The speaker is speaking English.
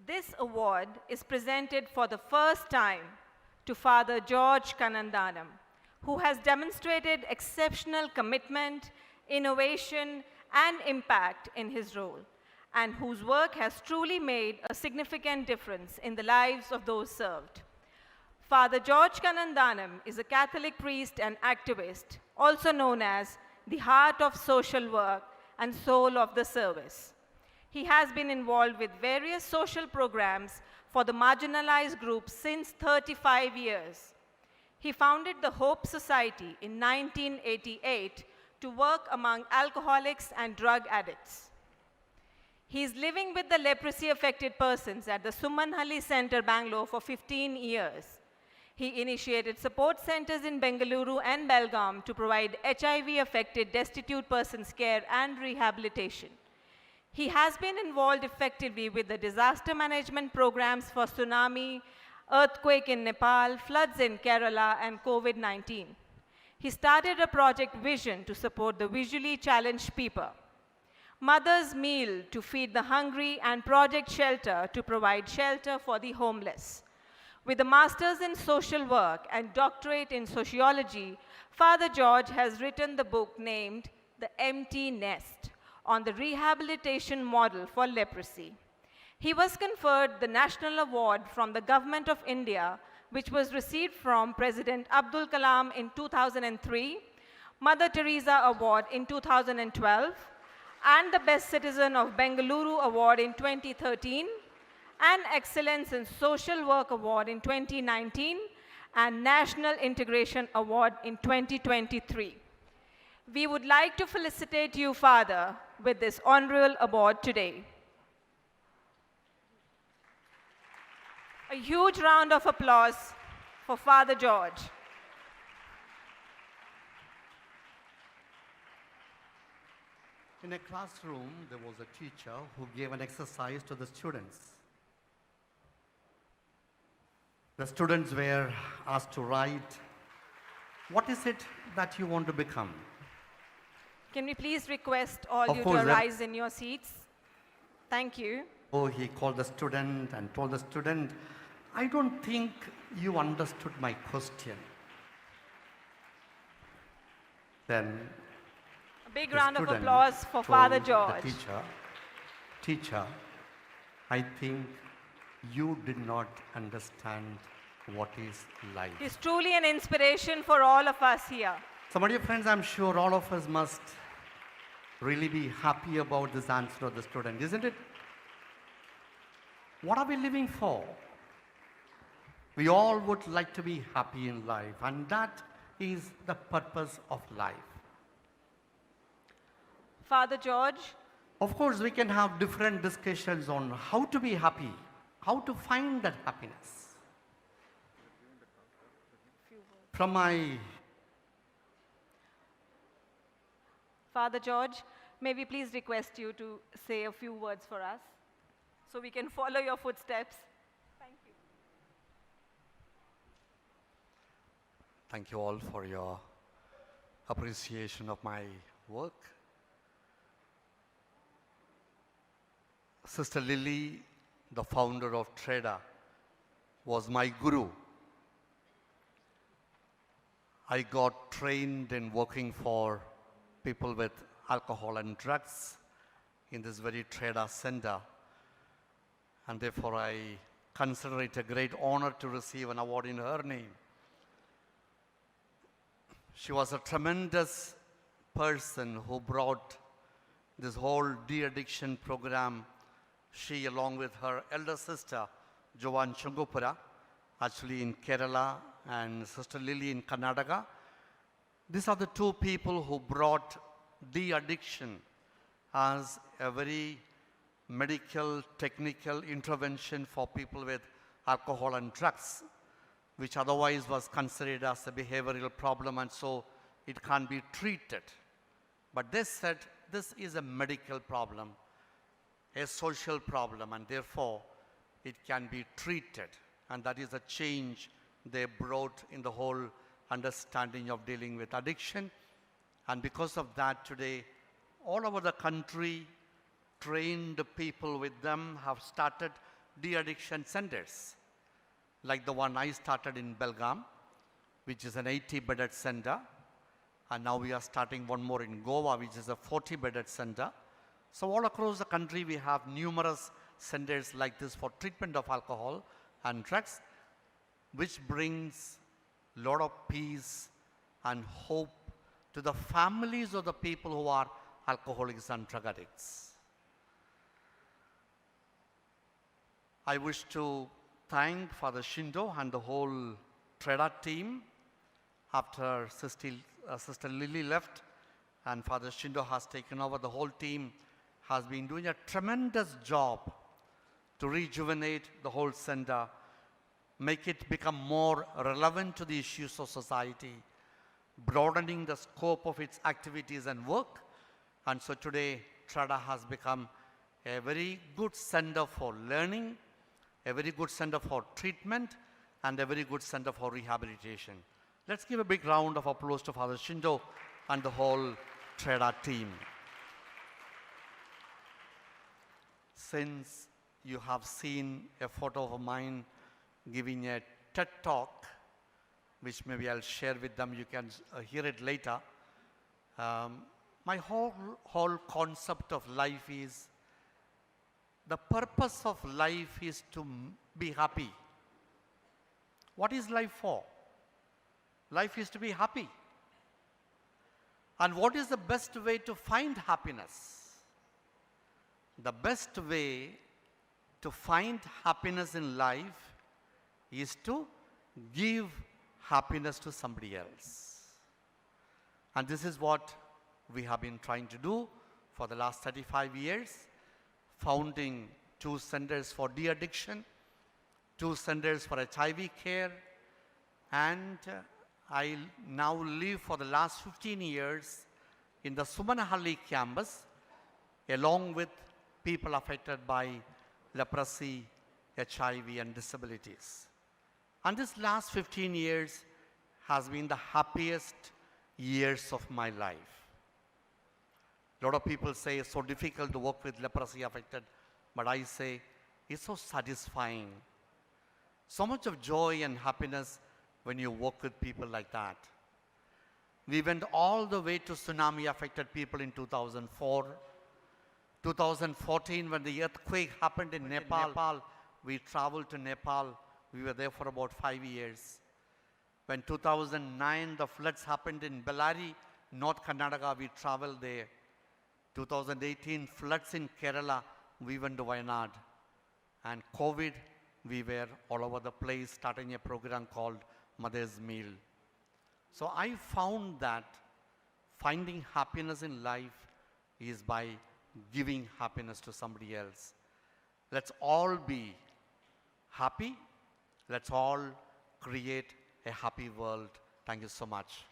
This award is presented for the first time to Father George Kannanthanam, who has demonstrated exceptional commitment, innovation, and impact in his role, and whose work has truly made a significant difference in the lives of those served. Father George Kannanthanam is a Catholic priest and activist, also known as the heart of social work and soul of the service. He has been involved with various social programs for the marginalized groups since 35 years. He founded the Hope Society in 1988 to work among alcoholics and drug addicts. He is living with the leprosy-affected persons at the Sumanhalli Center, Bangalore for 15 years. He initiated support centers in Bengaluru and Belgaum to provide HIV-affected destitute persons care and rehabilitation. He has been involved effectively with the disaster management programs for tsunami, earthquake in Nepal, floods in Kerala, and COVID-19. He started a project Vision to support the visually challenged people, Mother's Meal to feed the hungry, and Project Shelter to provide shelter for the homeless. With a master's in social work and doctorate in sociology, Father George has written the book named The Empty Nest on the rehabilitation model for leprosy. He was conferred the National Award from the Government of India, which was received from President Abdul Kalam in 2003, Mother Teresa Award in 2012, and the Best Citizen of Bengaluru Award in 2013, and Excellence in Social Work Award in 2019, and National Integration Award in 2023. We would like to felicitate you, Father, with this honorable award today. A huge round of applause for Father George. In a classroom, there was a teacher who gave an exercise to the students. The students were asked to write, what is it that you want to become? Can we please request all Of you course, to rise in your seats? Thank you. Oh, he called the student and told the student, I don't think you understood my question. Then A big the round of student applause for told Father George. the teacher, I think you did not understand what is life. He's truly an inspiration for all of us here. So my dear friends, I'm sure all of us must really be happy about this answer of the student, isn't it? What are we living for? We all would like to be happy in life, and that is the purpose of life. Father George, Of course, we can have different discussions on how to be happy, how to find that happiness. From my Father George, may we please request you to say a few words for us so we can follow your footsteps. Thank you. Thank you all for your appreciation of my work. Sister Lily, the founder of TREDA, was my guru. I got trained in working for people with alcohol and drugs in this very TREDA center, and therefore I consider it a great honor to receive an award in her name. She was a tremendous person who brought this whole de-addiction program. She, along with her elder sister, Joan Chungupura, actually in Kerala, and Sister Lily in Karnataka. These are the two people who brought de-addiction as a very medical, technical intervention for people with alcohol and drugs, which otherwise was considered as a behavioral problem, and so it can't be treated. But they said this is a medical problem, a social problem, and therefore it can be treated. And that is a change they brought in the whole understanding of dealing with addiction. And because of that, today, all over the country, trained people with them have started de-addiction centers, like the one I started in Belgaum, which is an 80-bedded center. And now we are starting one more in Goa, which is a 40-bedded center. So all across the country, we have numerous centers like this for treatment of alcohol and drugs, which brings a lot of peace and hope to the families of the people who are alcoholics and drug addicts. I wish to thank Father Shindo and the whole TREDA team. After Sister Lily left and Father Shindo has taken over, the whole team has been doing a tremendous job to rejuvenate the whole center, make it become more relevant to the issues of society, broadening the scope of its activities and work. And so today, TREDA has become a very good center for learning, a very good center for treatment, and a very good center for rehabilitation. Let's give a big round of applause to Father Shindo and the whole TREDA team. Since you have seen a photo of mine giving a TED talk, which maybe I'll share with them, you can hear it later. My whole concept of life is, the purpose of life is to be happy. What is life for? Life is to be happy. And what is the best way to find happiness? The best way to find happiness in life is to give happiness to somebody else. And this is what we have been trying to do for the last 35 years, founding 2 centers for de-addiction, 2 centers for HIV care, and I now live for the last 15 years in the Sumanahalli campus, along with people affected by leprosy, HIV, and disabilities. And this last 15 years has been the happiest years of my life. A lot of people say it's so difficult to work with leprosy affected, but I say it's so satisfying. So much of joy and happiness when you work with people like that. We went all the way to tsunami affected people in 2004. 2014, when the earthquake happened in Nepal, we traveled to Nepal. We were there for about 5 years. When 2009, the floods happened in Bellary, North Karnataka, we traveled there. 2018, floods in Kerala, we went to Wayanad. And COVID, we were all over the place, starting a program called Mother's Meal. So I found that finding happiness in life is by giving happiness to somebody else. Let's all be happy. Let's all create a happy world. Thank you so much.